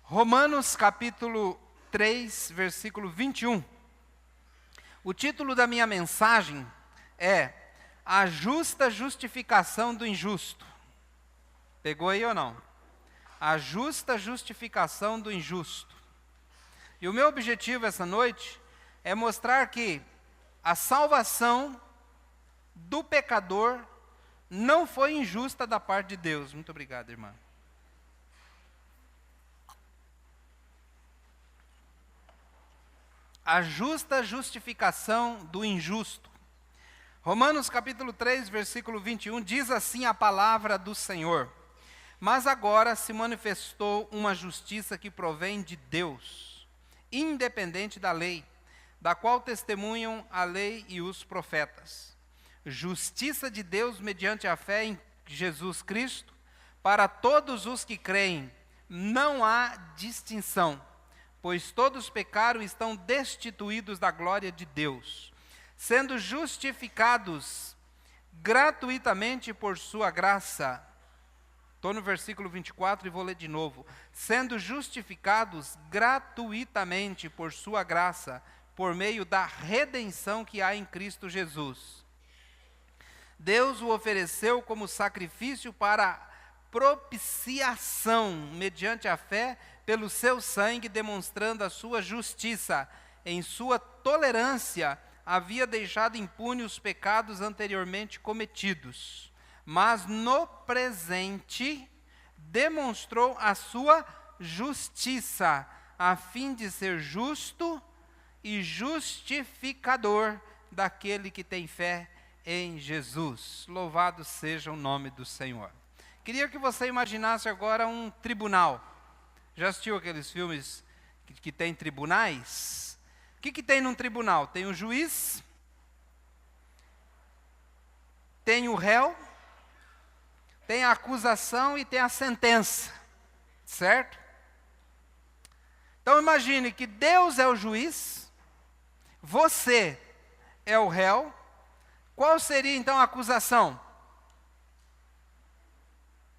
Romanos capítulo 3, versículo 21. O título da minha mensagem é A Justa Justificação do Injusto. Pegou aí ou não? A justa justificação do injusto. E o meu objetivo essa noite é mostrar que a salvação do pecador não foi injusta da parte de Deus. Muito obrigado, irmã. A justa justificação do injusto. Romanos capítulo 3, versículo 21, diz assim a palavra do Senhor: Mas agora se manifestou uma justiça que provém de Deus, independente da lei, da qual testemunham a lei e os profetas. Justiça de Deus mediante a fé em Jesus Cristo, para todos os que creem, não há distinção, pois todos pecaram e estão destituídos da glória de Deus, sendo justificados gratuitamente por sua graça. Estou no versículo 24 e vou ler de novo. Sendo justificados gratuitamente por sua graça, por meio da redenção que há em Cristo Jesus. Deus o ofereceu como sacrifício para propiciação, mediante a fé, pelo seu sangue, demonstrando a sua justiça. Em sua tolerância, havia deixado impunes os pecados anteriormente cometidos, mas no presente demonstrou a sua justiça, a fim de ser justo e justificador daquele que tem fé em Jesus. Louvado seja o nome do Senhor. Queria que você imaginasse agora um tribunal. Já assistiu aqueles filmes que tem tribunais? O que tem num tribunal? Tem o juiz, tem o réu, tem a acusação e tem a sentença, certo? Então imagine que Deus é o juiz, você é o réu. Qual seria então a acusação?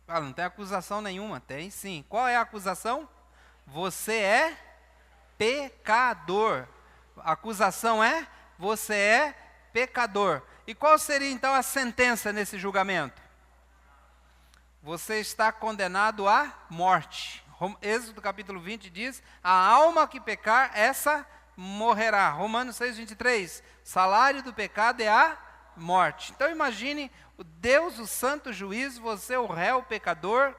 Não tem acusação nenhuma. Tem sim. Qual é a acusação? Você é pecador. A acusação é: você é pecador. E qual seria então a sentença nesse julgamento? Você está condenado à morte. Êxodo capítulo 20 diz: a alma que pecar, essa morrerá. Romanos 6, 23. Salário do pecado é a morte. Então imagine o Deus, o santo juiz, você o réu pecador,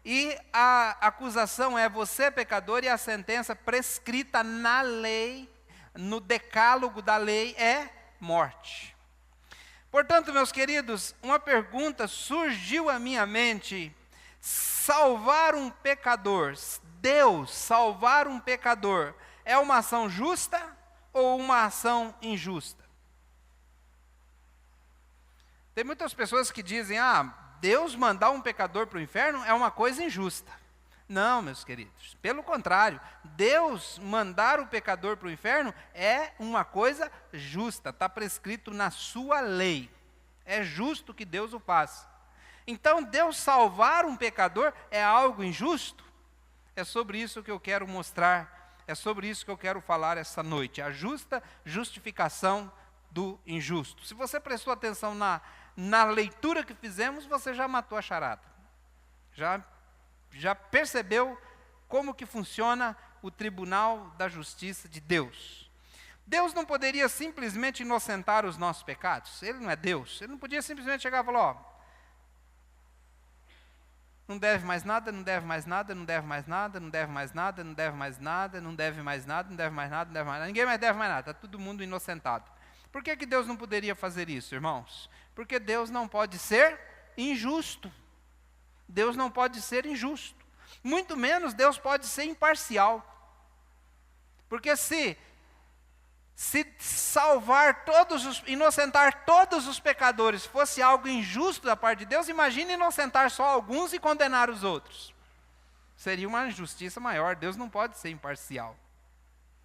e a acusação é: você é pecador, e a sentença prescrita na lei, no decálogo da lei, é morte. Portanto, meus queridos, uma pergunta surgiu à minha mente: salvar um pecador, Deus salvar um pecador, é uma ação justa ou uma ação injusta? Tem muitas pessoas que dizem: Deus mandar um pecador para o inferno é uma coisa injusta. Não, meus queridos, pelo contrário, Deus mandar o pecador para o inferno é uma coisa justa, está prescrito na sua lei. É justo que Deus o faça. Então, Deus salvar um pecador é algo injusto? É sobre isso que eu quero mostrar, é sobre isso que eu quero falar essa noite, a justa justificação do injusto. Se você prestou atenção na leitura que fizemos, você já matou a charada. Já percebeu como que funciona o tribunal da justiça de Deus. Deus não poderia simplesmente inocentar os nossos pecados. Ele não é Deus. Ele não podia simplesmente chegar e falar: não deve mais nada, não deve mais nada, não deve mais nada, não deve mais nada, não deve mais nada, não deve mais nada, não deve mais nada, não deve mais nada. Ninguém mais deve mais nada, está todo mundo inocentado. Por que Deus não poderia fazer isso, irmãos? Porque Deus não pode ser injusto. Deus não pode ser injusto. Muito menos Deus pode ser imparcial. Porque se salvar inocentar todos os pecadores fosse algo injusto da parte de Deus, imagine inocentar só alguns e condenar os outros. Seria uma injustiça maior. Deus não pode ser imparcial.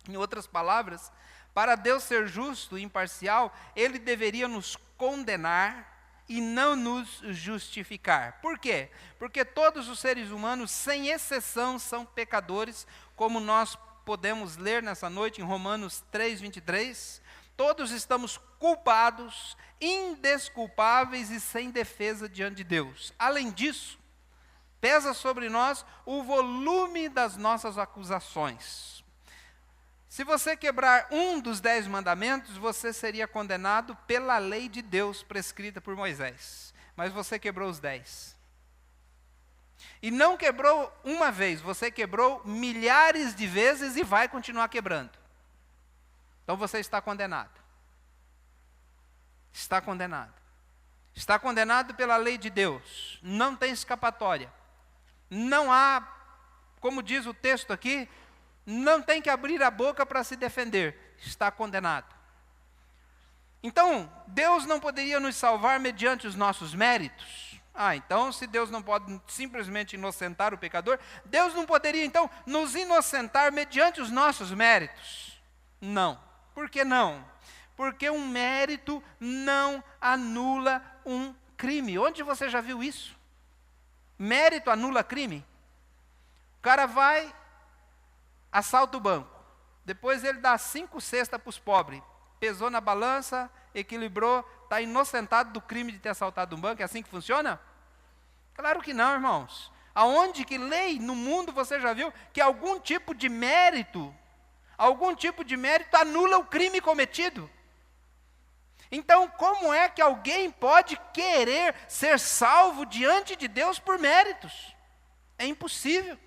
Em outras palavras, para Deus ser justo e imparcial, Ele deveria nos condenar e não nos justificar. Por quê? Porque todos os seres humanos, sem exceção, são pecadores, como nós podemos ler nessa noite em Romanos 3:23. Todos estamos culpados, indesculpáveis e sem defesa diante de Deus. Além disso, pesa sobre nós o volume das nossas acusações. Se você quebrar um dos 10 mandamentos, você seria condenado pela lei de Deus prescrita por Moisés. Mas você quebrou os 10. E não quebrou uma vez, você quebrou milhares de vezes e vai continuar quebrando. Então você está condenado. Está condenado. Está condenado pela lei de Deus. Não tem escapatória. Não há, como diz o texto aqui, não tem que abrir a boca para se defender. Está condenado. Então, Deus não poderia nos salvar mediante os nossos méritos? Então, se Deus não pode simplesmente inocentar o pecador, Deus não poderia, então, nos inocentar mediante os nossos méritos? Não. Por que não? Porque um mérito não anula um crime. Onde você já viu isso? Mérito anula crime? O cara vai, assalta o banco. Depois ele dá 5 cestas para os pobres. Pesou na balança, equilibrou, está inocentado do crime de ter assaltado um banco. É assim que funciona? Claro que não, irmãos. Aonde que lei no mundo você já viu que algum tipo de mérito anula o crime cometido? Então, como é que alguém pode querer ser salvo diante de Deus por méritos? É impossível.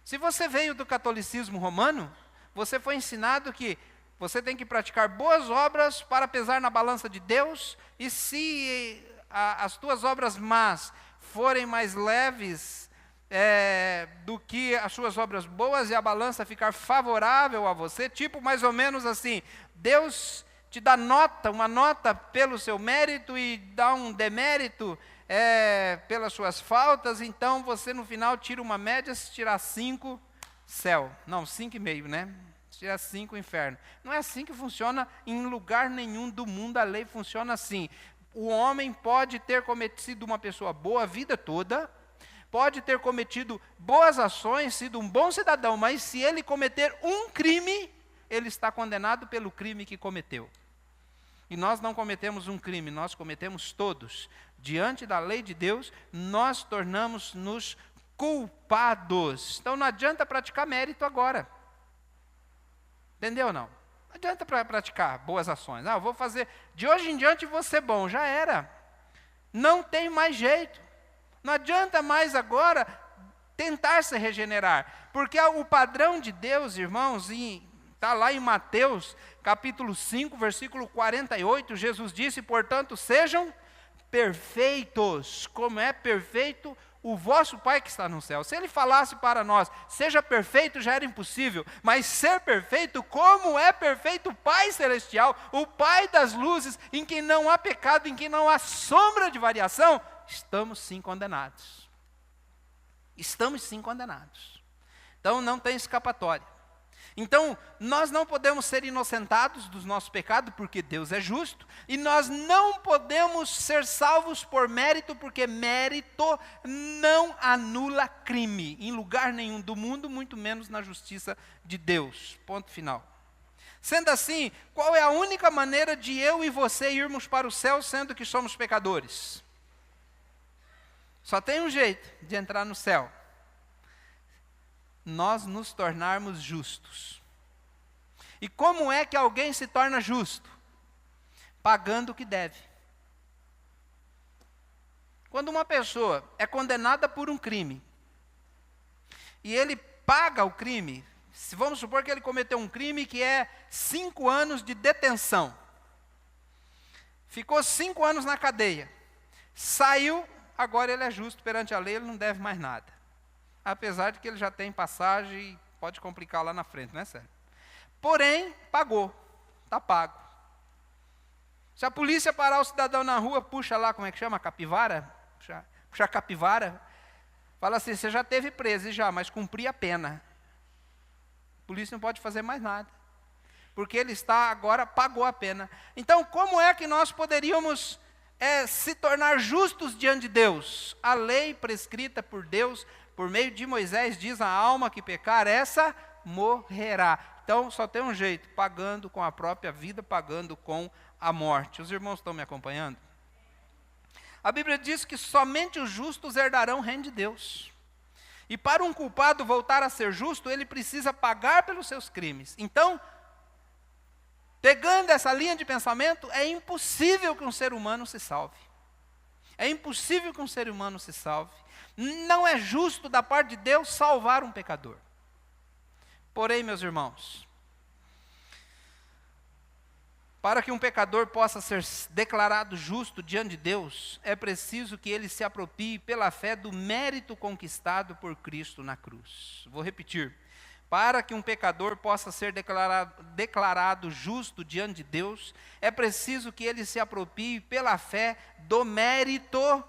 Se você veio do catolicismo romano, você foi ensinado que você tem que praticar boas obras para pesar na balança de Deus, e se as tuas obras más forem mais leves do que as suas obras boas e a balança ficar favorável a você, tipo mais ou menos assim, Deus te dá uma nota pelo seu mérito e dá um demérito pelas suas faltas, então você no final tira uma média, se tirar 5, céu. Não, 5,5, né? Se tirar 5, inferno. Não é assim que funciona em lugar nenhum do mundo, a lei funciona assim. O homem pode ter cometido uma pessoa boa a vida toda, pode ter cometido boas ações, sido um bom cidadão, mas se ele cometer um crime, ele está condenado pelo crime que cometeu. E nós não cometemos um crime, nós cometemos todos. Diante da lei de Deus, nós tornamos-nos culpados. Então não adianta praticar mérito agora. Entendeu ou não? Não adianta praticar boas ações. Eu vou fazer, de hoje em diante vou ser bom. Já era. Não tem mais jeito. Não adianta mais agora tentar se regenerar. Porque o padrão de Deus, irmãos, está lá em Mateus, capítulo 5, versículo 48, Jesus disse, portanto, sejam perfeitos, como é perfeito o vosso Pai que está no céu. Se Ele falasse para nós, seja perfeito, já era impossível, mas ser perfeito, como é perfeito o Pai Celestial, o Pai das luzes, em que não há pecado, em que não há sombra de variação, estamos sim condenados. Estamos sim condenados. Então não tem escapatória. Então, nós não podemos ser inocentados dos nossos pecados, porque Deus é justo, e nós não podemos ser salvos por mérito, porque mérito não anula crime, em lugar nenhum do mundo, muito menos na justiça de Deus. Ponto final. Sendo assim, qual é a única maneira de eu e você irmos para o céu, sendo que somos pecadores? Só tem um jeito de entrar no céu. Nós nos tornarmos justos. E como é que alguém se torna justo? Pagando o que deve. Quando uma pessoa é condenada por um crime, e ele paga o crime, vamos supor que ele cometeu um crime que é 5 anos de detenção. Ficou 5 anos na cadeia. Saiu, agora ele é justo perante a lei, ele não deve mais nada. Apesar de que ele já tem passagem e pode complicar lá na frente, não é sério? Porém, pagou, está pago. Se a polícia parar o cidadão na rua, puxa lá, como é que chama? Capivara? Puxa a capivara. Fala assim, você já esteve preso, mas cumpri a pena. A polícia não pode fazer mais nada. Porque ele está agora, pagou a pena. Então, como é que nós poderíamos é se tornar justos diante de Deus. A lei prescrita por Deus, por meio de Moisés, diz: a alma que pecar, essa morrerá. Então, só tem um jeito: pagando com a própria vida, pagando com a morte. Os irmãos estão me acompanhando? A Bíblia diz que somente os justos herdarão o reino de Deus. E para um culpado voltar a ser justo, ele precisa pagar pelos seus crimes. Então, pegando essa linha de pensamento, é impossível que um ser humano se salve. É impossível que um ser humano se salve. Não é justo da parte de Deus salvar um pecador. Porém, meus irmãos, para que um pecador possa ser declarado justo diante de Deus, é preciso que ele se aproprie pela fé do mérito conquistado por Cristo na cruz. Vou repetir. Para que um pecador possa ser declarado justo diante de Deus, é preciso que ele se aproprie pela fé do mérito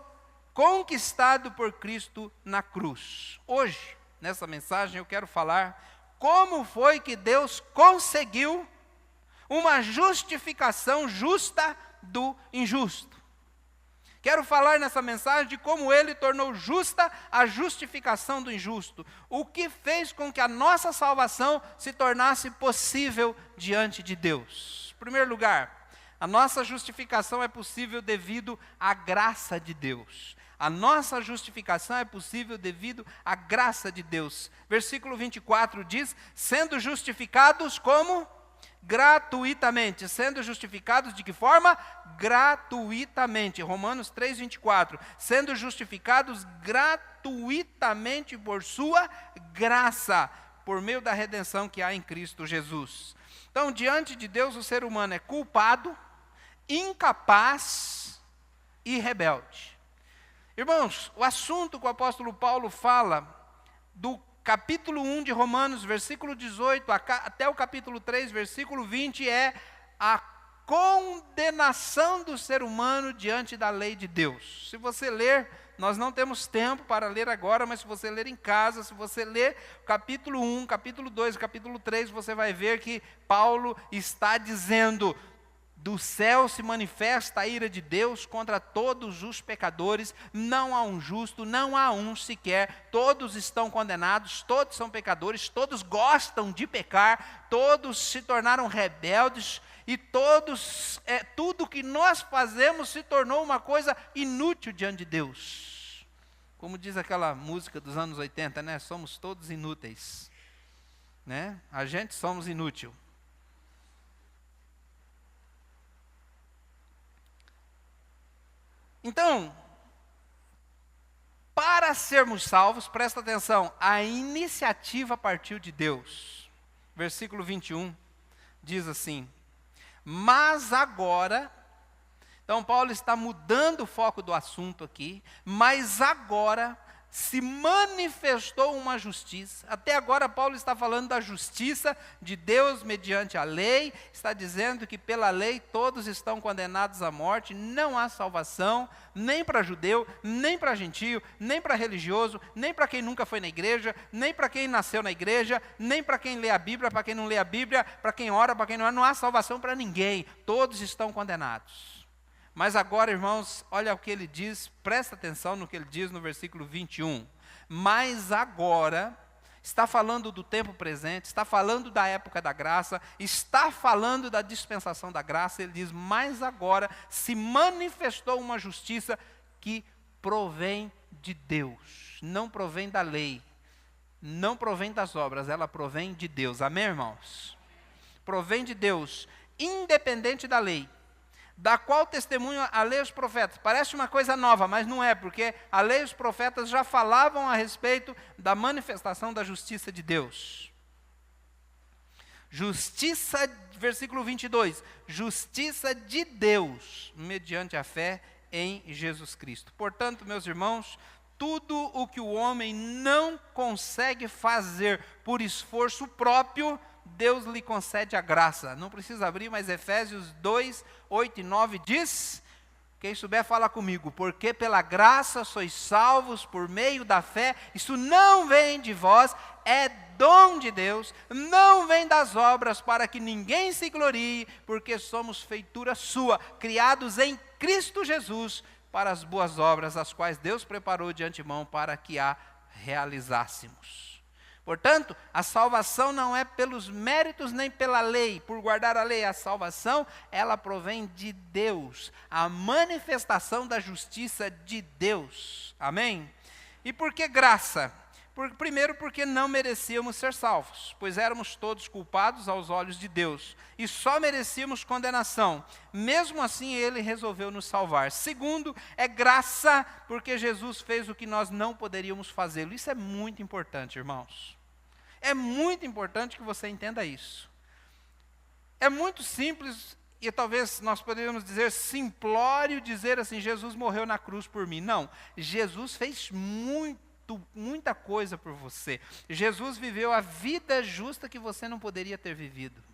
conquistado por Cristo na cruz. Hoje, nessa mensagem, eu quero falar como foi que Deus conseguiu uma justificação justa do injusto. Quero falar nessa mensagem de como ele tornou justa a justificação do injusto. O que fez com que a nossa salvação se tornasse possível diante de Deus. Em primeiro lugar, a nossa justificação é possível devido à graça de Deus. A nossa justificação é possível devido à graça de Deus. Versículo 24 diz: sendo justificados como? Gratuitamente. Sendo justificados de que forma? Gratuitamente. Romanos 3:24. Sendo justificados gratuitamente por sua graça, por meio da redenção que há em Cristo Jesus. Então, diante de Deus, o ser humano é culpado, incapaz e rebelde. Irmãos, o assunto que o apóstolo Paulo fala do capítulo 1 de Romanos, versículo 18, até o capítulo 3, versículo 20, é a condenação do ser humano diante da lei de Deus. Se você ler, nós não temos tempo para ler agora, mas se você ler em casa, se você ler capítulo 1, capítulo 2, capítulo 3, você vai ver que Paulo está dizendo: do céu se manifesta a ira de Deus contra todos os pecadores, não há um justo, não há um sequer, todos estão condenados, todos são pecadores, todos gostam de pecar, todos se tornaram rebeldes, e todos, tudo que nós fazemos se tornou uma coisa inútil diante de Deus. Como diz aquela música dos anos 80, né? Somos todos inúteis, né? A gente somos inútil. Então, para sermos salvos, presta atenção, a iniciativa partiu de Deus. Versículo 21 diz assim: mas agora, então Paulo está mudando o foco do assunto aqui, mas agora se manifestou uma justiça. Até agora Paulo está falando da justiça de Deus mediante a lei, está dizendo que pela lei todos estão condenados à morte, não há salvação, nem para judeu, nem para gentio, nem para religioso, nem para quem nunca foi na igreja, nem para quem nasceu na igreja, nem para quem lê a Bíblia, para quem não lê a Bíblia, para quem ora, para quem não ora, não há salvação para ninguém, todos estão condenados. Mas agora, irmãos, olha o que ele diz, presta atenção no que ele diz no versículo 21. Mas agora, está falando do tempo presente, está falando da época da graça, está falando da dispensação da graça. Ele diz: mas agora se manifestou uma justiça que provém de Deus, não provém da lei, não provém das obras, ela provém de Deus. Amém, irmãos? Provém de Deus, independente da lei, da qual testemunham a lei e os profetas. Parece uma coisa nova, mas não é, porque a lei e os profetas já falavam a respeito da manifestação da justiça de Deus. Justiça, versículo 22, justiça de Deus, mediante a fé em Jesus Cristo. Portanto, meus irmãos, tudo o que o homem não consegue fazer por esforço próprio, Deus lhe concede a graça. Não precisa abrir, mas Efésios 2, 8 e 9 diz, quem souber fala comigo: porque pela graça sois salvos por meio da fé, isso não vem de vós, é dom de Deus, não vem das obras para que ninguém se glorie, porque somos feitura sua, criados em Cristo Jesus, para as boas obras, as quais Deus preparou de antemão para que a realizássemos. Portanto, a salvação não é pelos méritos nem pela lei, por guardar a lei. A salvação, ela provém de Deus, a manifestação da justiça de Deus. Amém? E por que graça? Primeiro, porque não merecíamos ser salvos, pois éramos todos culpados aos olhos de Deus, e só merecíamos condenação. Mesmo assim, Ele resolveu nos salvar. Segundo, é graça, porque Jesus fez o que nós não poderíamos fazer. Isso é muito importante, irmãos. É muito importante que você entenda isso. É muito simples, e talvez nós poderíamos dizer simplório, dizer assim, Jesus morreu na cruz por mim. Não, Jesus fez muita coisa por você. Jesus viveu a vida justa que você não poderia ter vivido.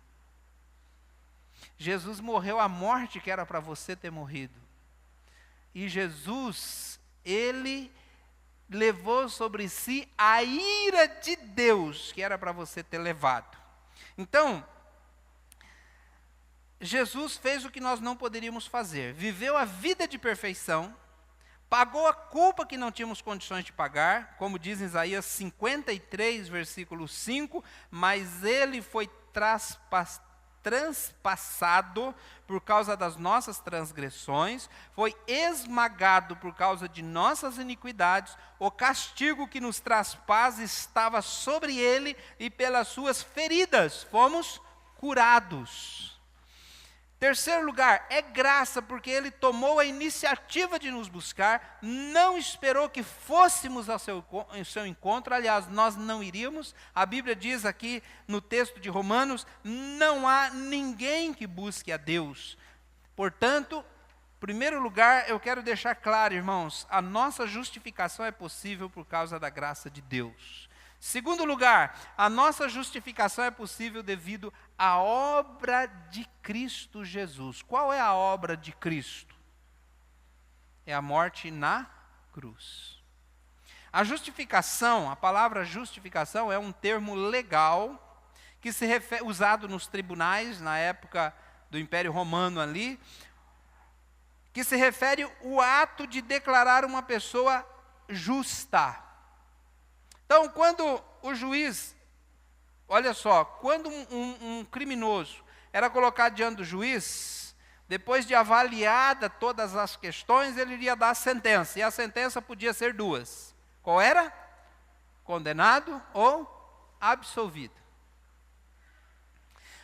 Jesus morreu a morte que era para você ter morrido. E Jesus, Ele levou sobre si a ira de Deus, que era para você ter levado. Então, Jesus fez o que nós não poderíamos fazer. Viveu a vida de perfeição, pagou a culpa que não tínhamos condições de pagar, como diz em Isaías 53, versículo 5, mas Ele foi transpassado por causa das nossas transgressões, foi esmagado por causa de nossas iniquidades, o castigo que nos traz paz estava sobre Ele, e pelas suas feridas fomos curados. Terceiro lugar, é graça, porque Ele tomou a iniciativa de nos buscar, não esperou que fôssemos ao seu encontro, aliás, nós não iríamos. A Bíblia diz aqui no texto de Romanos, não há ninguém que busque a Deus. Portanto, em primeiro lugar, eu quero deixar claro, irmãos, a nossa justificação é possível por causa da graça de Deus. Segundo lugar, a nossa justificação é possível devido à obra de Cristo Jesus. Qual é a obra de Cristo? É a morte na cruz. A justificação, a palavra justificação é um termo legal que se refere, usado nos tribunais na época do Império Romano ali, que se refere ao ato de declarar uma pessoa justa. Então, quando o juiz, olha só, quando um criminoso era colocado diante do juiz, depois de avaliada todas as questões, ele iria dar a sentença, e a sentença podia ser duas. Qual era? Condenado ou absolvido.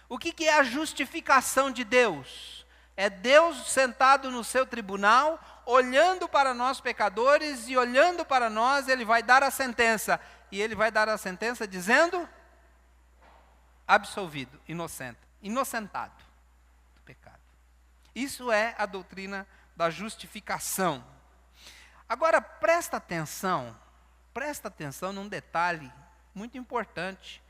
O que é a justificação de Deus? É Deus sentado no seu tribunal, olhando para nós pecadores, e olhando para nós, Ele vai dar a sentença. E Ele vai dar a sentença dizendo, absolvido, inocentado do pecado. Isso é a doutrina da justificação. Agora, presta atenção num detalhe muito importante.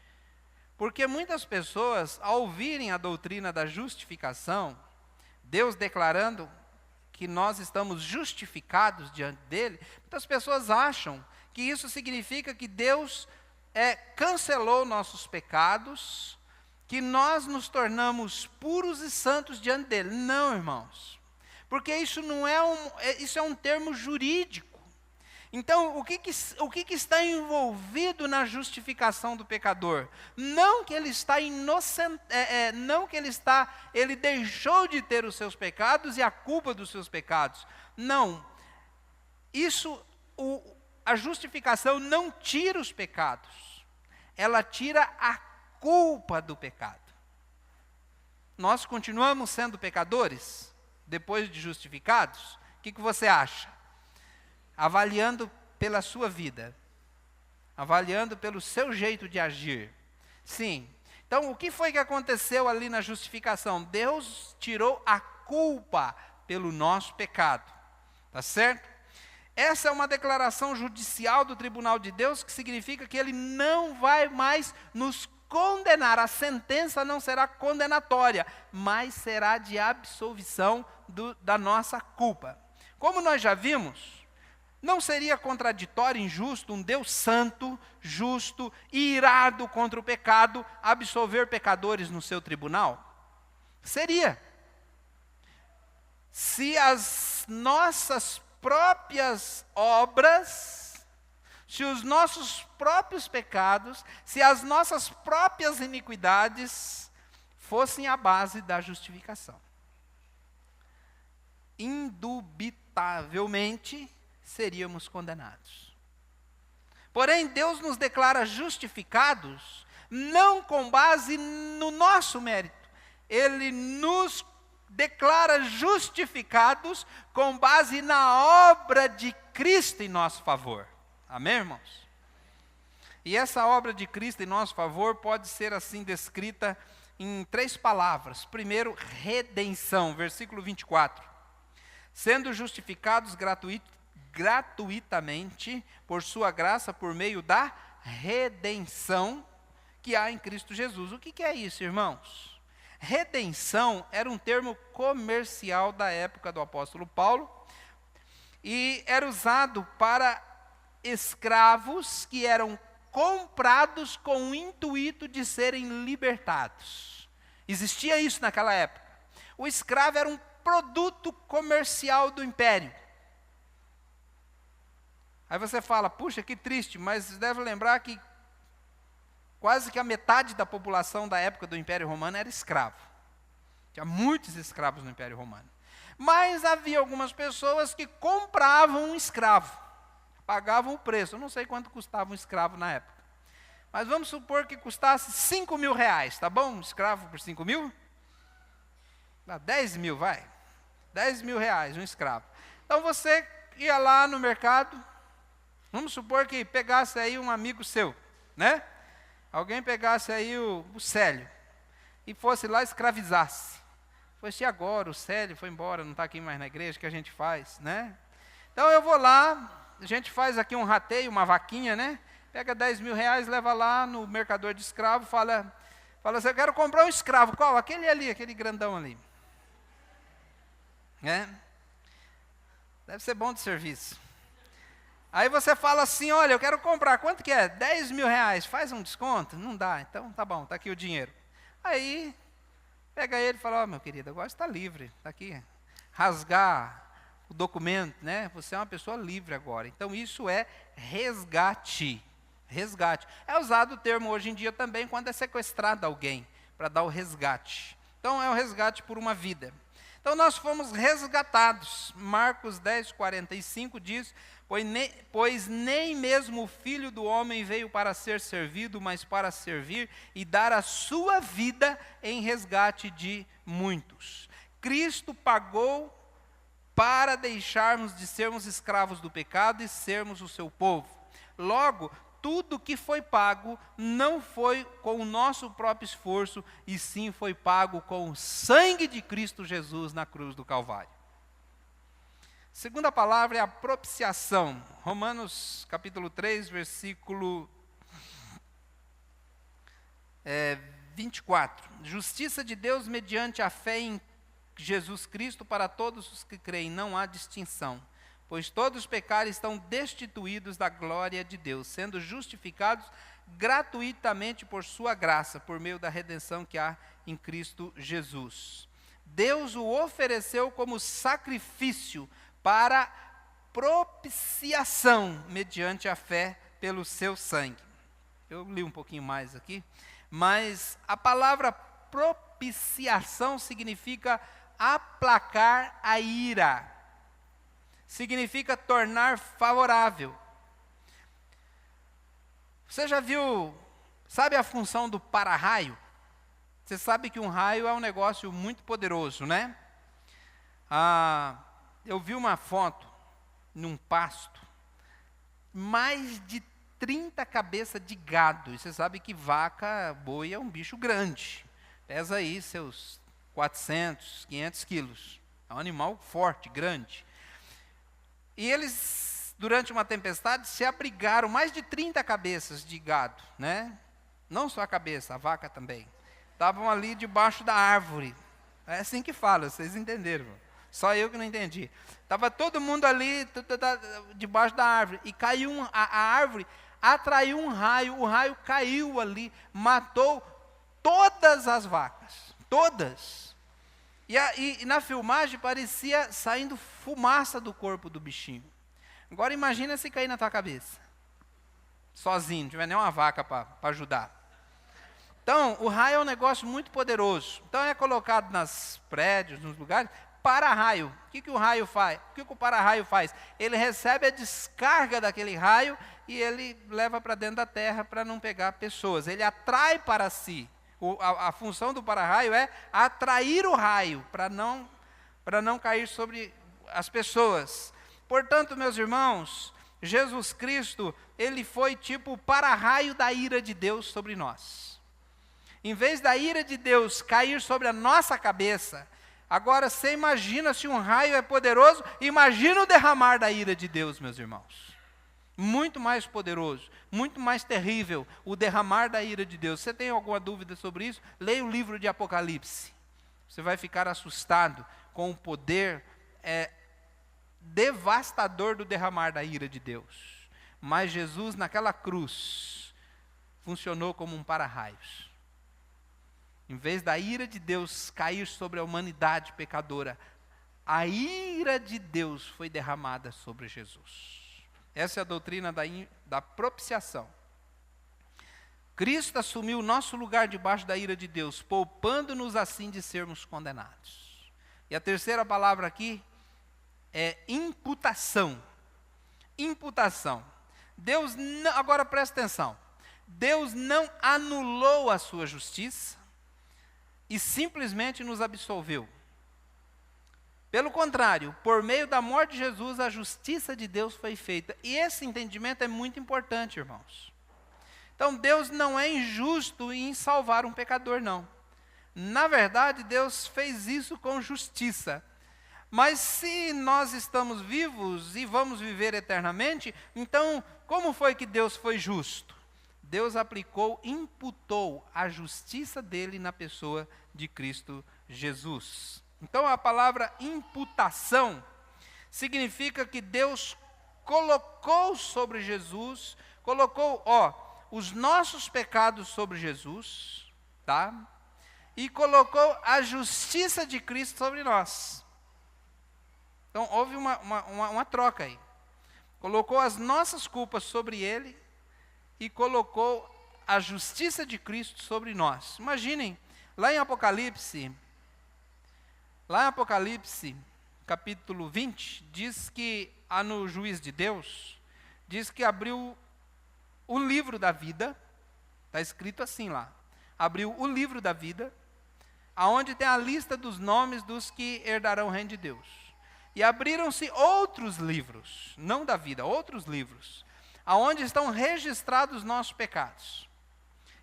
Porque muitas pessoas, ao ouvirem a doutrina da justificação, Deus declarando que nós estamos justificados diante dEle, muitas pessoas acham que isso significa que Deus cancelou nossos pecados, que nós nos tornamos puros e santos diante dEle. Não, irmãos, porque isso não isso é um termo jurídico. Então, o que está envolvido na justificação do pecador? Não que ele está inocente, não que ele deixou de ter os seus pecados e a culpa dos seus pecados. Não. A justificação não tira os pecados. Ela tira a culpa do pecado. Nós continuamos sendo pecadores depois de justificados? O que você acha? Avaliando pela sua vida, avaliando pelo seu jeito de agir. Sim. Então, o que foi que aconteceu ali na justificação? Deus tirou a culpa pelo nosso pecado. Tá certo? Essa é uma declaração judicial do tribunal de Deus, que significa que Ele não vai mais nos condenar. A sentença não será condenatória, mas será de absolvição da nossa culpa. Como nós já vimos, Não seria contraditório, injusto, um Deus santo, justo e irado contra o pecado, absolver pecadores no seu tribunal? Seria. Se as nossas próprias obras, se os nossos próprios pecados, se as nossas próprias iniquidades fossem a base da justificação. Indubitavelmente seríamos condenados. Porém, Deus nos declara justificados, não com base no nosso mérito. Ele nos declara justificados com base na obra de Cristo em nosso favor. Amém, irmãos? E essa obra de Cristo em nosso favor pode ser assim descrita em 3 palavras. Primeiro, redenção, versículo 24. Sendo justificados gratuitamente por sua graça, por meio da redenção que há em Cristo Jesus. O que é isso, irmãos? Redenção era um termo comercial da época do apóstolo Paulo e era usado para escravos que eram comprados com o intuito de serem libertados. Existia isso naquela época. O escravo era um produto comercial do império. Aí você fala, puxa, que triste, mas deve lembrar que quase que a metade da população da época do Império Romano era escravo. Tinha muitos escravos no Império Romano. Mas havia algumas pessoas que compravam um escravo. Pagavam o preço. Eu não sei quanto custava um escravo na época. Mas vamos supor que custasse 5 mil reais, tá bom? Um escravo por 5 mil? 10 mil, vai. 10 mil reais, um escravo. Então você ia lá no mercado, vamos supor que pegasse aí um amigo seu, né? Alguém pegasse aí o Célio e fosse lá e escravizasse. Fosse agora, o Célio foi embora, não está aqui mais na igreja, que a gente faz, né? Então eu vou lá, a gente faz aqui um rateio, uma vaquinha, né? Pega 10 mil reais, leva lá no mercador de escravo, fala assim, eu quero comprar um escravo. Qual? Aquele ali, aquele grandão ali. Né? Deve ser bom de serviço. Aí você fala assim, olha, eu quero comprar, quanto que é? 10 mil reais, faz um desconto? Não dá, então tá bom, está aqui o dinheiro. Aí, pega ele e fala, meu querido, agora você está livre, está aqui. Rasgar o documento, né? Você é uma pessoa livre agora. Então isso é resgate. Resgate. É usado o termo hoje em dia também quando é sequestrado alguém, para dar o resgate. Então é o resgate por uma vida. Então nós fomos resgatados. Marcos 10, 45 diz, pois nem mesmo o Filho do Homem veio para ser servido, mas para servir e dar a sua vida em resgate de muitos. Cristo pagou para deixarmos de sermos escravos do pecado e sermos o seu povo. Logo, tudo que foi pago não foi com o nosso próprio esforço, e sim foi pago com o sangue de Cristo Jesus na cruz do Calvário. Segunda palavra é a propiciação. Romanos capítulo 3, versículo 24. Justiça de Deus mediante a fé em Jesus Cristo para todos os que creem, não há distinção. Pois todos os pecados estão destituídos da glória de Deus, sendo justificados gratuitamente por sua graça, por meio da redenção que há em Cristo Jesus. Deus o ofereceu como sacrifício para propiciação, mediante a fé pelo seu sangue. Eu li um pouquinho mais aqui, mas a palavra propiciação significa aplacar a ira. Significa tornar favorável. Você já viu, sabe a função do para-raio? Você sabe que um raio é um negócio muito poderoso, né? Eu vi uma foto num pasto, mais de 30 cabeças de gado. E você sabe que vaca, boi é um bicho grande. Pesa aí seus 400, 500 quilos. É um animal forte, grande. E eles, durante uma tempestade, se abrigaram, mais de 30 cabeças de gado, né? Não só a cabeça, a vaca também. Estavam ali debaixo da árvore. É assim que fala, vocês entenderam. Só eu que não entendi. Estava todo mundo ali debaixo da árvore. E caiu a árvore, atraiu um raio. O raio caiu ali, matou todas as vacas. Todas. E na filmagem parecia saindo fumaça do corpo do bichinho. Agora imagina se cair na tua cabeça. Sozinho, não tiver nem uma vaca para ajudar. Então, o raio é um negócio muito poderoso. Então, é colocado nos prédios, nos lugares, para-raio. O que o raio faz? O que o para-raio faz? Ele recebe a descarga daquele raio e ele leva para dentro da terra para não pegar pessoas. Ele atrai para si. A função do para-raio é atrair o raio para não cair sobre as pessoas. Portanto, meus irmãos, Jesus Cristo, ele foi tipo o para-raio da ira de Deus sobre nós. Em vez da ira de Deus cair sobre a nossa cabeça, agora você imagina se um raio é poderoso, imagina o derramar da ira de Deus, meus irmãos. Muito mais poderoso, muito mais terrível o derramar da ira de Deus. Você tem alguma dúvida sobre isso? Leia o livro de Apocalipse. Você vai ficar assustado com o poder devastador do derramar da ira de Deus. Mas Jesus naquela cruz funcionou como um para-raios. Em vez da ira de Deus cair sobre a humanidade pecadora, a ira de Deus foi derramada sobre Jesus. Essa é a doutrina da propiciação. Cristo assumiu o nosso lugar debaixo da ira de Deus, poupando-nos assim de sermos condenados. E a terceira palavra aqui é imputação. Imputação. Deus não, agora presta atenção. Deus não anulou a sua justiça e simplesmente nos absolveu. Pelo contrário, por meio da morte de Jesus, a justiça de Deus foi feita. E esse entendimento é muito importante, irmãos. Então, Deus não é injusto em salvar um pecador, não. Na verdade, Deus fez isso com justiça. Mas se nós estamos vivos e vamos viver eternamente, então, como foi que Deus foi justo? Deus imputou a justiça dele na pessoa de Cristo Jesus. Então a palavra imputação significa que Deus colocou sobre Jesus, os nossos pecados sobre Jesus, tá? E colocou a justiça de Cristo sobre nós. Então houve uma troca aí. Colocou as nossas culpas sobre ele e colocou a justiça de Cristo sobre nós. Imaginem, lá em Apocalipse, capítulo 20, diz que, no juiz de Deus, diz que abriu o livro da vida, está escrito assim lá, abriu o livro da vida, aonde tem a lista dos nomes dos que herdarão o reino de Deus. E abriram-se outros livros, não da vida, outros livros, aonde estão registrados os nossos pecados.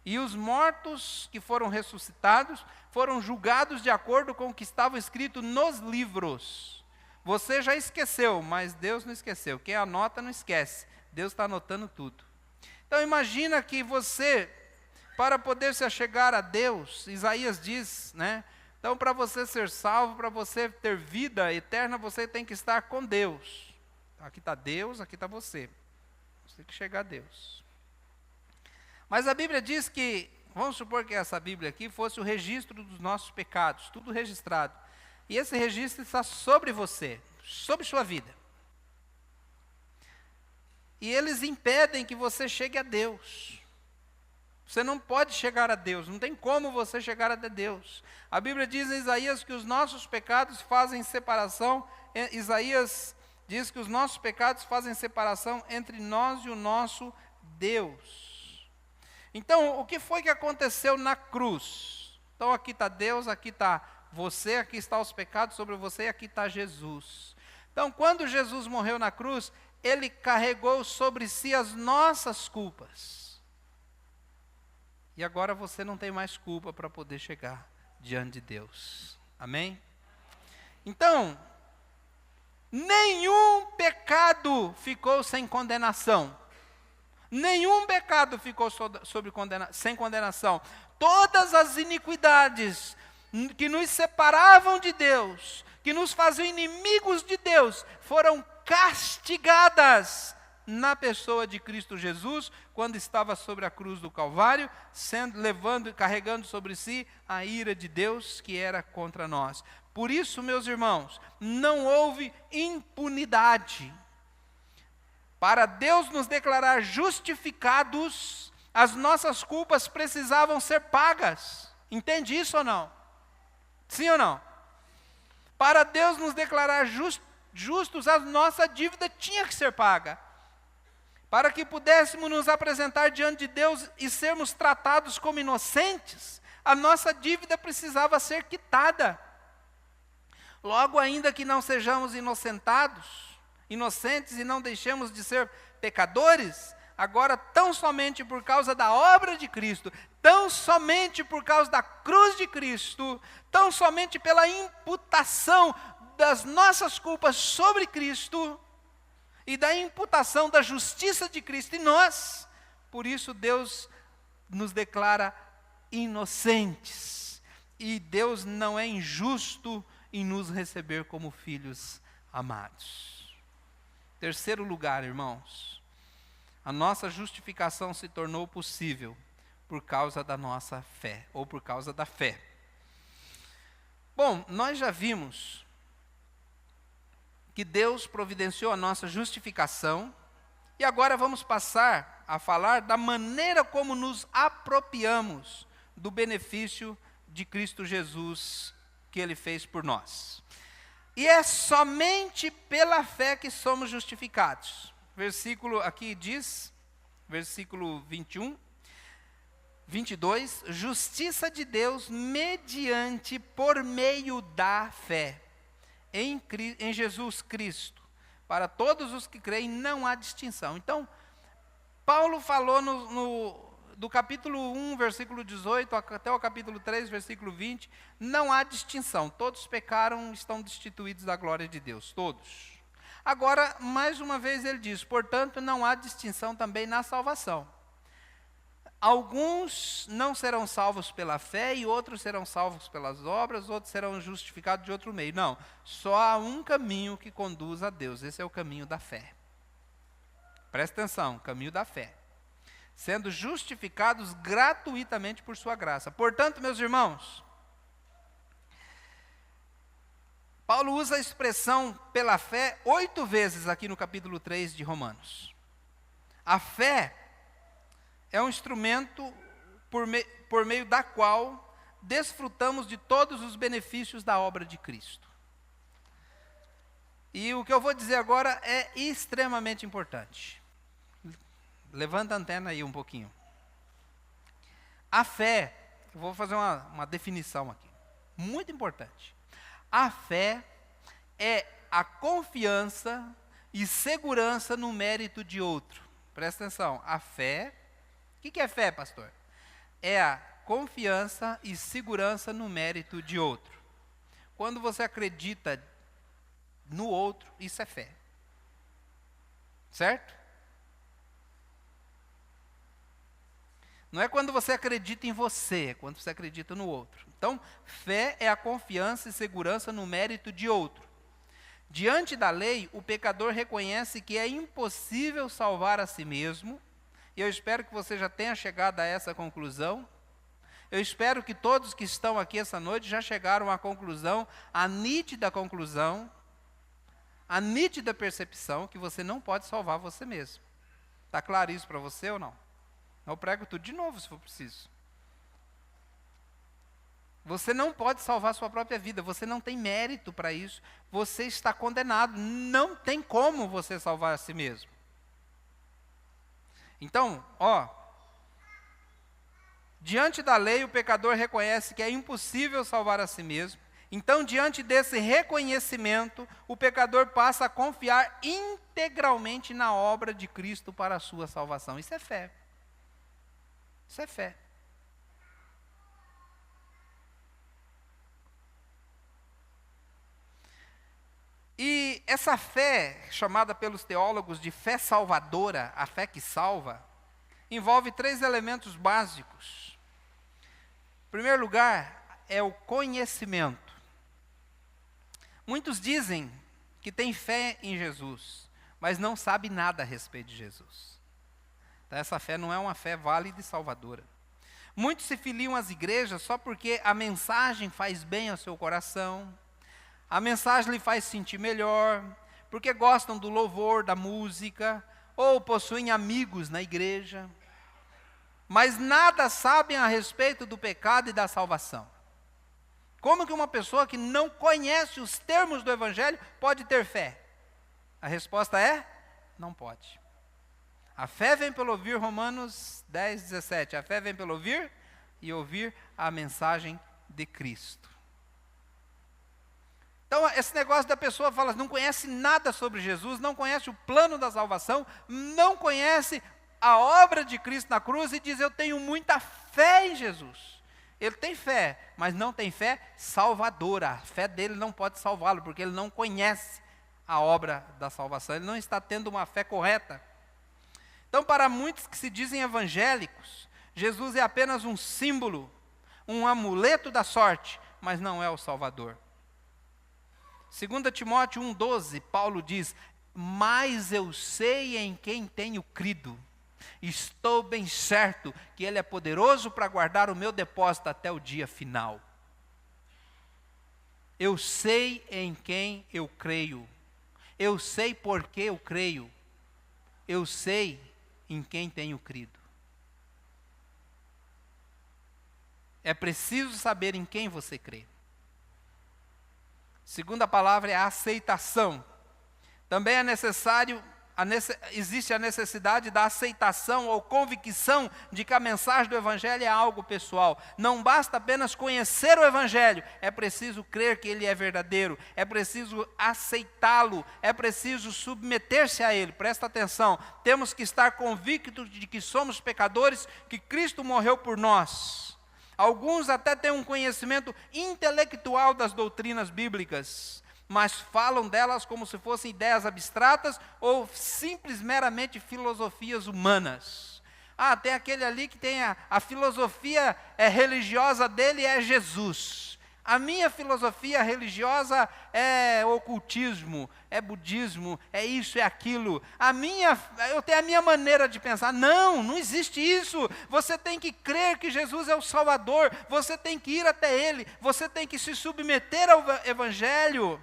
E os mortos que foram ressuscitados foram julgados de acordo com o que estava escrito nos livros. Você já esqueceu, mas Deus não esqueceu. Quem anota não esquece. Deus está anotando tudo. Então imagina que você, para poder se achegar a Deus, Isaías diz, né? Então para você ser salvo, para você ter vida eterna, você tem que estar com Deus. Aqui está Deus, aqui está você. Você tem que chegar a Deus. Mas a Bíblia diz que, vamos supor que essa Bíblia aqui fosse o registro dos nossos pecados, tudo registrado. E esse registro está sobre você, sobre sua vida. E eles impedem que você chegue a Deus. Você não pode chegar a Deus, não tem como você chegar até Deus. A Bíblia diz em Isaías que os nossos pecados fazem separação. Isaías diz que os nossos pecados fazem separação entre nós e o nosso Deus. Então, o que foi que aconteceu na cruz? Então, aqui está Deus, aqui está você, aqui estão os pecados sobre você e aqui está Jesus. Então, quando Jesus morreu na cruz, ele carregou sobre si as nossas culpas. E agora você não tem mais culpa para poder chegar diante de Deus. Amém? Então, nenhum pecado ficou sem condenação. Nenhum pecado ficou sem condenação. Todas as iniquidades que nos separavam de Deus, que nos faziam inimigos de Deus, foram castigadas na pessoa de Cristo Jesus, quando estava sobre a cruz do Calvário, levando e carregando sobre si a ira de Deus que era contra nós. Por isso, meus irmãos, não houve impunidade. Para Deus nos declarar justificados, as nossas culpas precisavam ser pagas. Entende isso ou não? Sim ou não? Para Deus nos declarar justos, a nossa dívida tinha que ser paga. Para que pudéssemos nos apresentar diante de Deus e sermos tratados como inocentes, a nossa dívida precisava ser quitada. Logo, ainda que não sejamos inocentes e não deixemos de ser pecadores, agora tão somente por causa da obra de Cristo, tão somente por causa da cruz de Cristo, tão somente pela imputação das nossas culpas sobre Cristo, e da imputação da justiça de Cristo em nós, por isso Deus nos declara inocentes. E Deus não é injusto em nos receber como filhos amados. Terceiro lugar, irmãos, a nossa justificação se tornou possível por causa da nossa fé, ou por causa da fé. Bom, nós já vimos que Deus providenciou a nossa justificação, e agora vamos passar a falar da maneira como nos apropriamos do benefício de Cristo Jesus que Ele fez por nós. E é somente pela fé que somos justificados. Versículo aqui diz, versículo 21, 22, justiça de Deus mediante, por meio da fé. Em Jesus Cristo, para todos os que creem, não há distinção. Então, Paulo falou do capítulo 1, versículo 18, até o capítulo 3, versículo 20, não há distinção. Todos pecaram, estão destituídos da glória de Deus, todos. Agora, mais uma vez ele diz, portanto, não há distinção também na salvação. Alguns não serão salvos pela fé e outros serão salvos pelas obras, outros serão justificados de outro meio. Não, só há um caminho que conduz a Deus, esse é o caminho da fé. Presta atenção, caminho da fé. Sendo justificados gratuitamente por sua graça. Portanto, meus irmãos, Paulo usa a expressão pela fé 8 vezes aqui no capítulo 3 de Romanos. A fé é um instrumento por meio da qual desfrutamos de todos os benefícios da obra de Cristo. E o que eu vou dizer agora é extremamente importante. Levanta a antena aí um pouquinho. A fé, eu vou fazer uma definição aqui, muito importante. A fé é a confiança e segurança no mérito de outro. Presta atenção, a fé... O que é fé, pastor? É a confiança e segurança no mérito de outro. Quando você acredita no outro, isso é fé. Certo? Não é quando você acredita em você, é quando você acredita no outro. Então, fé é a confiança e segurança no mérito de outro. Diante da lei, o pecador reconhece que é impossível salvar a si mesmo. E eu espero que você já tenha chegado a essa conclusão. Eu espero que todos que estão aqui essa noite já chegaram à conclusão, à nítida conclusão, à nítida percepção que você não pode salvar você mesmo. Está claro isso para você ou não? Eu prego tudo de novo se for preciso. Você não pode salvar a sua própria vida, você não tem mérito para isso, você está condenado, não tem como você salvar a si mesmo. Então, diante da lei o pecador reconhece que é impossível salvar a si mesmo. Então, diante desse reconhecimento, o pecador passa a confiar integralmente na obra de Cristo para a sua salvação. Isso é fé. Isso é fé. E essa fé, chamada pelos teólogos de fé salvadora, a fé que salva, envolve 3 elementos básicos. Em primeiro lugar, é o conhecimento. Muitos dizem que têm fé em Jesus, mas não sabem nada a respeito de Jesus. Então, essa fé não é uma fé válida e salvadora. Muitos se filiam às igrejas só porque a mensagem faz bem ao seu coração, a mensagem lhe faz sentir melhor, porque gostam do louvor, da música, ou possuem amigos na igreja, mas nada sabem a respeito do pecado e da salvação. Como que uma pessoa que não conhece os termos do Evangelho pode ter fé? A resposta é: não pode. A fé vem pelo ouvir, Romanos 10, 17. A fé vem pelo ouvir e ouvir a mensagem de Cristo. Então, esse negócio da pessoa fala, não conhece nada sobre Jesus, não conhece o plano da salvação, não conhece a obra de Cristo na cruz e diz, eu tenho muita fé em Jesus. Ele tem fé, mas não tem fé salvadora. A fé dele não pode salvá-lo, porque ele não conhece a obra da salvação. Ele não está tendo uma fé correta. Então, para muitos que se dizem evangélicos, Jesus é apenas um símbolo, um amuleto da sorte, mas não é o Salvador. 2 Timóteo 1,12, Paulo diz, mas eu sei em quem tenho crido. Estou bem certo que Ele é poderoso para guardar o meu depósito até o dia final. Eu sei em quem eu creio. Eu sei por que eu creio. Eu sei em quem tenho crido. É preciso saber em quem você crê. Segunda palavra é a aceitação. Também é necessário, existe a necessidade da aceitação ou convicção de que a mensagem do Evangelho é algo pessoal. Não basta apenas conhecer o Evangelho, é preciso crer que ele é verdadeiro, é preciso aceitá-lo, é preciso submeter-se a ele. Presta atenção, temos que estar convictos de que somos pecadores, que Cristo morreu por nós. Alguns até têm um conhecimento intelectual das doutrinas bíblicas, mas falam delas como se fossem ideias abstratas ou simples, meramente filosofias humanas. Ah, tem aquele ali que tem a filosofia religiosa dele é Jesus. A minha filosofia religiosa é ocultismo, é budismo, é isso, é aquilo. Eu tenho a minha maneira de pensar. Não, não existe isso. Você tem que crer que Jesus é o Salvador. Você tem que ir até Ele. Você tem que se submeter ao Evangelho.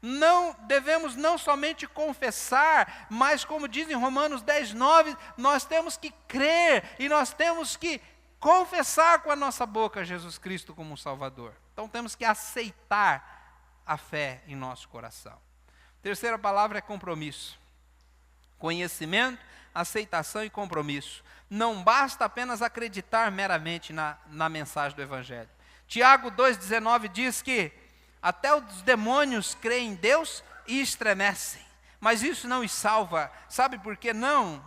Não devemos não somente confessar, mas como diz em Romanos 10, 9, nós temos que crer e nós temos que confessar com a nossa boca Jesus Cristo como um Salvador. Então temos que aceitar a fé em nosso coração. Terceira palavra é compromisso. Conhecimento, aceitação e compromisso. Não basta apenas acreditar meramente na mensagem do Evangelho. Tiago 2,19 diz que até os demônios creem em Deus e estremecem. Mas isso não os salva. Sabe por que não?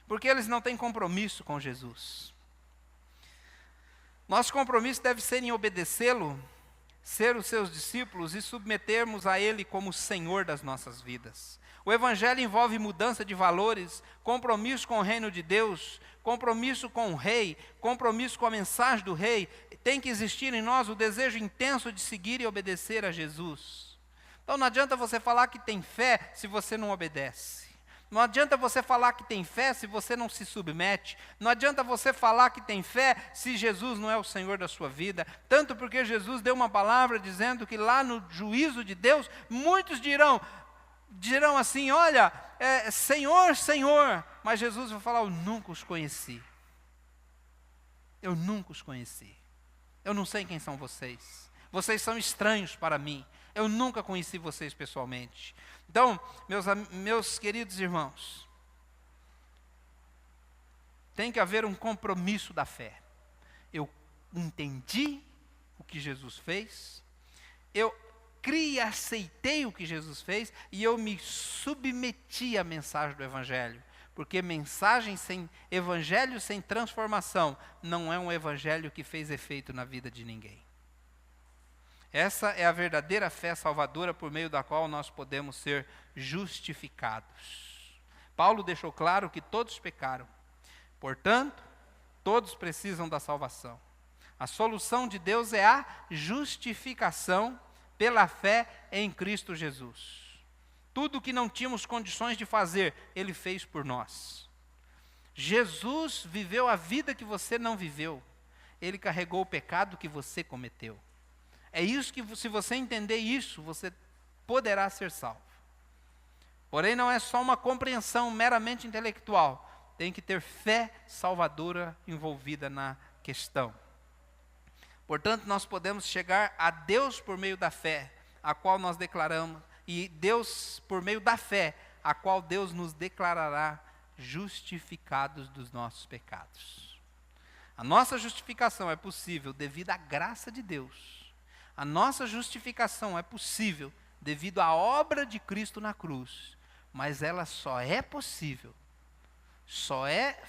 Porque eles não têm compromisso com Jesus. Nosso compromisso deve ser em obedecê-lo, ser os seus discípulos e submetermos a Ele como Senhor das nossas vidas. O Evangelho envolve mudança de valores, compromisso com o reino de Deus, compromisso com o Rei, compromisso com a mensagem do Rei. Tem que existir em nós o desejo intenso de seguir e obedecer a Jesus. Então não adianta você falar que tem fé se você não obedece. Não adianta você falar que tem fé se você não se submete. Não adianta você falar que tem fé se Jesus não é o Senhor da sua vida. Tanto porque Jesus deu uma palavra dizendo que lá no juízo de Deus, muitos dirão assim, olha, Senhor, Senhor. Mas Jesus vai falar, eu nunca os conheci. Eu nunca os conheci. Eu não sei quem são vocês. Vocês são estranhos para mim. Eu nunca conheci vocês pessoalmente. Então, meus queridos irmãos, tem que haver um compromisso da fé. Eu entendi o que Jesus fez, eu criei e aceitei o que Jesus fez, e eu me submeti à mensagem do Evangelho. Porque evangelho sem transformação não é um evangelho que fez efeito na vida de ninguém. Essa é a verdadeira fé salvadora por meio da qual nós podemos ser justificados. Paulo deixou claro que todos pecaram. Portanto, todos precisam da salvação. A solução de Deus é a justificação pela fé em Cristo Jesus. Tudo que não tínhamos condições de fazer, Ele fez por nós. Jesus viveu a vida que você não viveu. Ele carregou o pecado que você cometeu. É isso que, se você entender isso, você poderá ser salvo. Porém, não é só uma compreensão meramente intelectual. Tem que ter fé salvadora envolvida na questão. Portanto, nós podemos chegar a Deus por meio da fé, a qual nós declaramos, e Deus por meio da fé, a qual Deus nos declarará justificados dos nossos pecados. A nossa justificação é possível devido à graça de Deus. A nossa justificação é possível devido à obra de Cristo na cruz. Mas ela só é possível,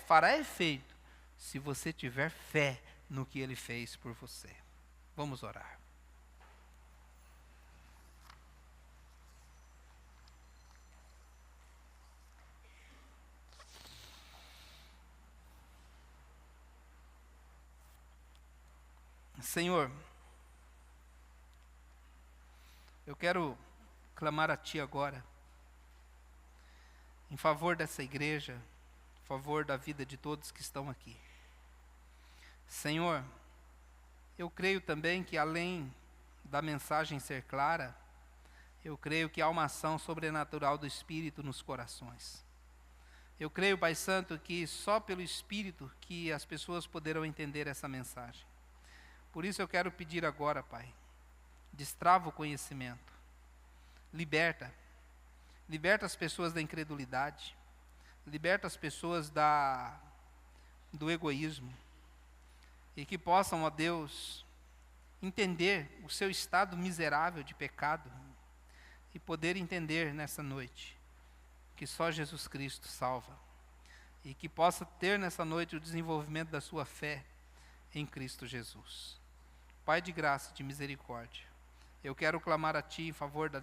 fará efeito, se você tiver fé no que Ele fez por você. Vamos orar. Senhor, eu quero clamar a Ti agora, em favor dessa igreja, em favor da vida de todos que estão aqui. Senhor, eu creio também que além da mensagem ser clara, eu creio que há uma ação sobrenatural do Espírito nos corações. Eu creio, Pai Santo, que só pelo Espírito que as pessoas poderão entender essa mensagem. Por isso eu quero pedir agora, Pai, destrava o conhecimento, liberta as pessoas da incredulidade, liberta as pessoas do egoísmo, e que possam, ó Deus, entender o seu estado miserável de pecado, e poder entender nessa noite que só Jesus Cristo salva, e que possa ter nessa noite o desenvolvimento da sua fé em Cristo Jesus. Pai de graça e de misericórdia, eu quero clamar a Ti em favor de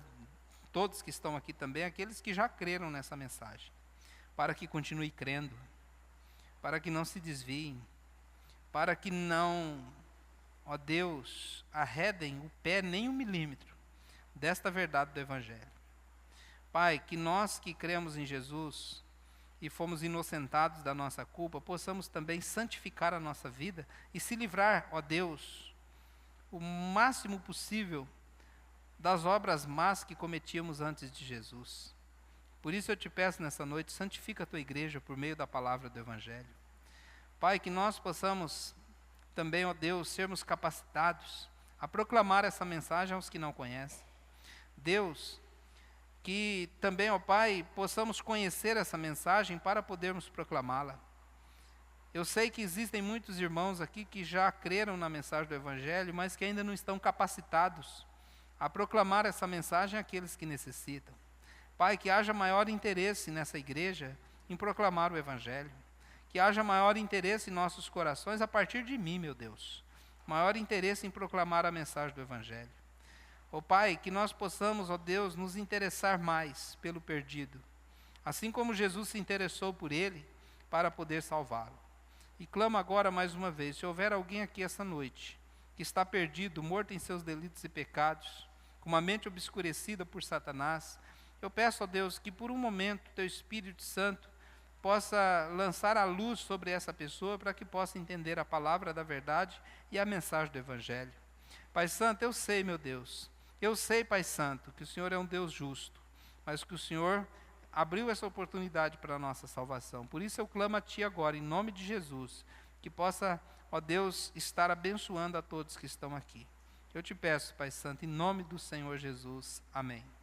todos que estão aqui também, aqueles que já creram nessa mensagem, para que continue crendo, para que não se desviem, para que não, ó Deus, arredem o pé nem 1 milímetro desta verdade do Evangelho. Pai, que nós que cremos em Jesus e fomos inocentados da nossa culpa, possamos também santificar a nossa vida e se livrar, ó Deus, o máximo possível das obras más que cometíamos antes de Jesus. Por isso eu te peço nessa noite, santifica a tua igreja por meio da palavra do Evangelho. Pai, que nós possamos também, ó Deus, sermos capacitados a proclamar essa mensagem aos que não conhecem. Deus, que também, ó Pai, possamos conhecer essa mensagem para podermos proclamá-la. Eu sei que existem muitos irmãos aqui que já creram na mensagem do Evangelho, mas que ainda não estão capacitados a proclamar essa mensagem àqueles que necessitam. Pai, que haja maior interesse nessa igreja em proclamar o Evangelho. Que haja maior interesse em nossos corações a partir de mim, meu Deus. Maior interesse em proclamar a mensagem do Evangelho. Ó Pai, que nós possamos, ó Deus, nos interessar mais pelo perdido. Assim como Jesus se interessou por ele, para poder salvá-lo. E clamo agora mais uma vez, se houver alguém aqui essa noite, que está perdido, morto em seus delitos e pecados, com uma mente obscurecida por Satanás, eu peço a Deus que por um momento Teu Espírito Santo possa lançar a luz sobre essa pessoa para que possa entender a palavra da verdade e a mensagem do Evangelho. Pai Santo, eu sei, meu Deus, eu sei, Pai Santo, que o Senhor é um Deus justo, mas que o Senhor abriu essa oportunidade para a nossa salvação. Por isso eu clamo a Ti agora, em nome de Jesus, que possa, ó Deus, estar abençoando a todos que estão aqui. Eu te peço, Pai Santo, em nome do Senhor Jesus. Amém.